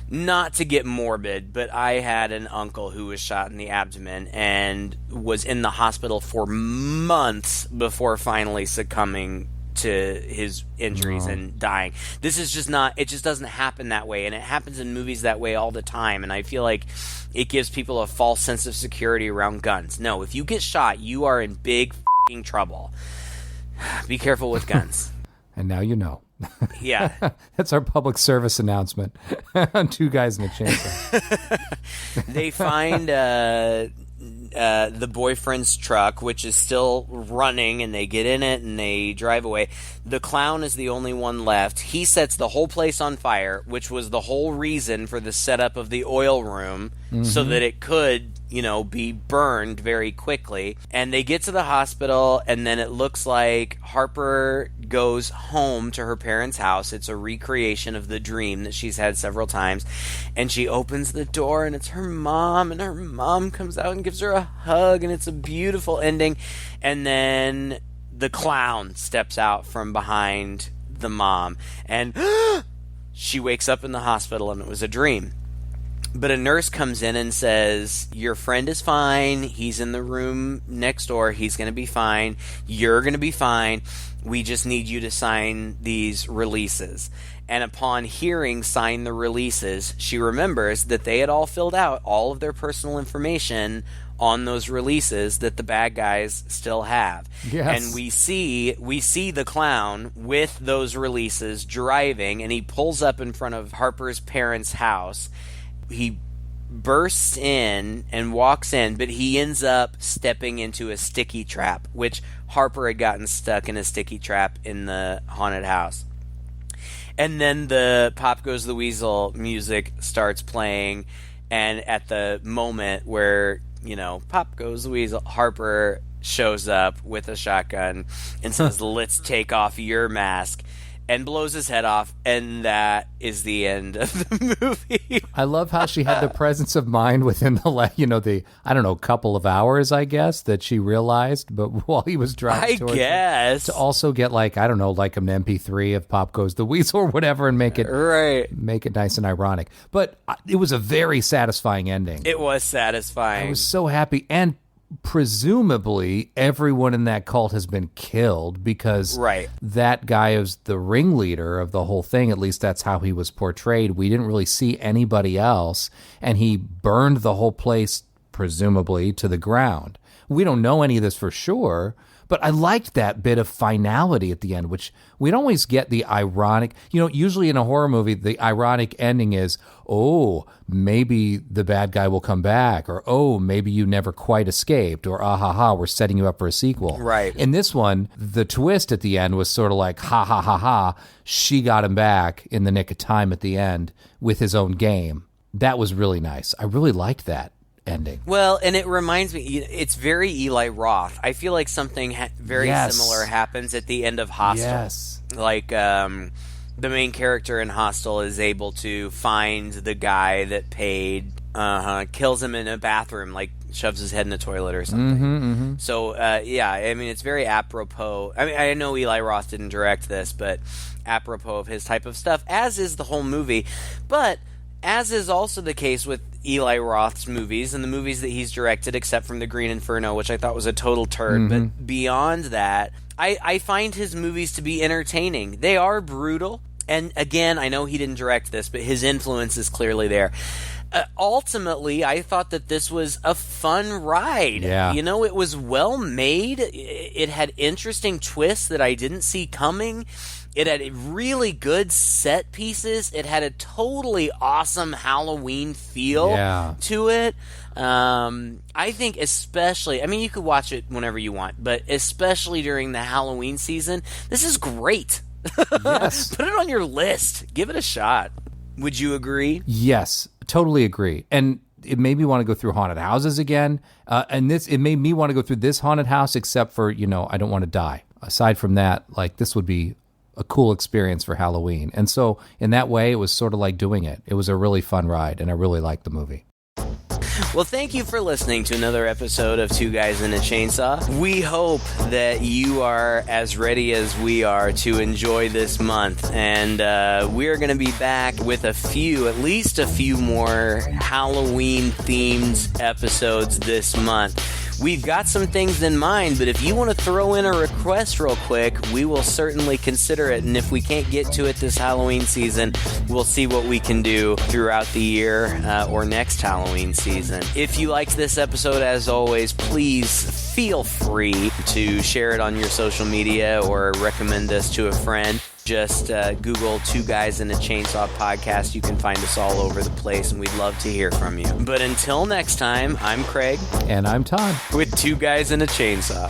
Not to get morbid, but I had an uncle who was shot in the abdomen and was in the hospital for months before finally succumbing to his injuries and dying. This is just not, it just doesn't happen that way, and it happens in movies that way all the time, and I feel like it gives people a false sense of security around guns. No, if you get shot, you are in big f***ing trouble. Be careful with guns.
And now you know.
Yeah.
That's our public service announcement. 2 guys in a chainsaw.
They find the boyfriend's truck, which is still running, and they get in it and they drive away. The clown is the only one left. He sets the whole place on fire, which was the whole reason for the setup of the oil room, so that it could, you know, be burned very quickly. And they get to the hospital, and then it looks like Harper goes home to her parents' house. It's a recreation of the dream that she's had several times. And she opens the door, and it's her mom, and her mom comes out and gives her a hug, and it's a beautiful ending. And then the clown steps out from behind the mom, and she wakes up in the hospital, and it was a dream. But a nurse comes in and says, your friend is fine. He's in the room next door. He's going to be fine. You're going to be fine. We just need you to sign these releases. And upon hearing sign the releases, she remembers that they had all filled out all of their personal information on those releases that the bad guys still have.
Yes.
And we see the clown with those releases driving, and he pulls up in front of Harper's parents' house. He bursts in and walks in, but he ends up stepping into a sticky trap, which Harper had gotten stuck in a sticky trap in the haunted house. And then the Pop Goes the Weasel music starts playing, and at the moment where, you know, Pop Goes the Weasel, Harper shows up with a shotgun and says, let's take off your mask, and blows his head off, and that is the end of the movie.
I love how she had the presence of mind within the couple of hours, I guess, that she realized, but while he was driving towards her, to also get like an MP3 of Pop Goes the Weasel or whatever, and make it nice and ironic. But it was a very satisfying ending.
It was satisfying.
I was so happy, and presumably everyone in that cult has been killed because
Right.
that guy is the ringleader of the whole thing. At least that's how he was portrayed. We didn't really see anybody else, and he burned the whole place, presumably, to the ground. We don't know any of this for sure, but I liked that bit of finality at the end, which we don't always get the ironic. Usually in a horror movie, the ironic ending is, oh, maybe the bad guy will come back, or oh, maybe you never quite escaped, or ah ha ha, we're setting you up for a sequel.
Right.
In this one, the twist at the end was sort of like, ha ha ha ha, she got him back in the nick of time at the end with his own game. That was really nice. I really liked that ending.
Well, and it reminds me, it's very Eli Roth. I feel like something very
Yes.
similar happens at the end of Hostel.
Yes.
Like, the main character in Hostel is able to find the guy that paid, kills him in a bathroom, like shoves his head in the toilet or something. So, yeah, I mean, it's very apropos. I mean, I know Eli Roth didn't direct this, but apropos of his type of stuff, as is the whole movie. But as is also the case with Eli Roth's movies and the movies that he's directed, except from The Green Inferno, which I thought was a total turd. But beyond that, I find his movies to be entertaining. They are brutal. And again, I know he didn't direct this, but his influence is clearly there. Ultimately, I thought that this was a fun ride.
Yeah.
It was well made. It had interesting twists that I didn't see coming. It had really good set pieces. It had a totally awesome Halloween feel to it. I think especially, I mean, you could watch it whenever you want, but especially during the Halloween season, this is great.
Yes.
Put it on your list. Give it a shot. Would you agree?
Yes, totally agree. And it made me want to go through haunted houses again. It made me want to go through this haunted house, except for, I don't want to die. Aside from that, like, this would be a cool experience for Halloween. And so in that way, it was sort of like doing it. It was a really fun ride, and I really liked the movie.
Well, thank you for listening to another episode of Two Guys in a Chainsaw. We hope that you are as ready as we are to enjoy this month. And we're going to be back with at least a few more Halloween-themed episodes this month. We've got some things in mind, but if you want to throw in a request real quick, we will certainly consider it. And if we can't get to it this Halloween season, we'll see what we can do throughout the year or next Halloween season. If you liked this episode, as always, please feel free to share it on your social media or recommend us to a friend. Just Google Two Guys in a Chainsaw podcast. You can find us all over the place, and we'd love to hear from you. But until next time, I'm Craig.
And I'm Todd.
With Two Guys in a Chainsaw.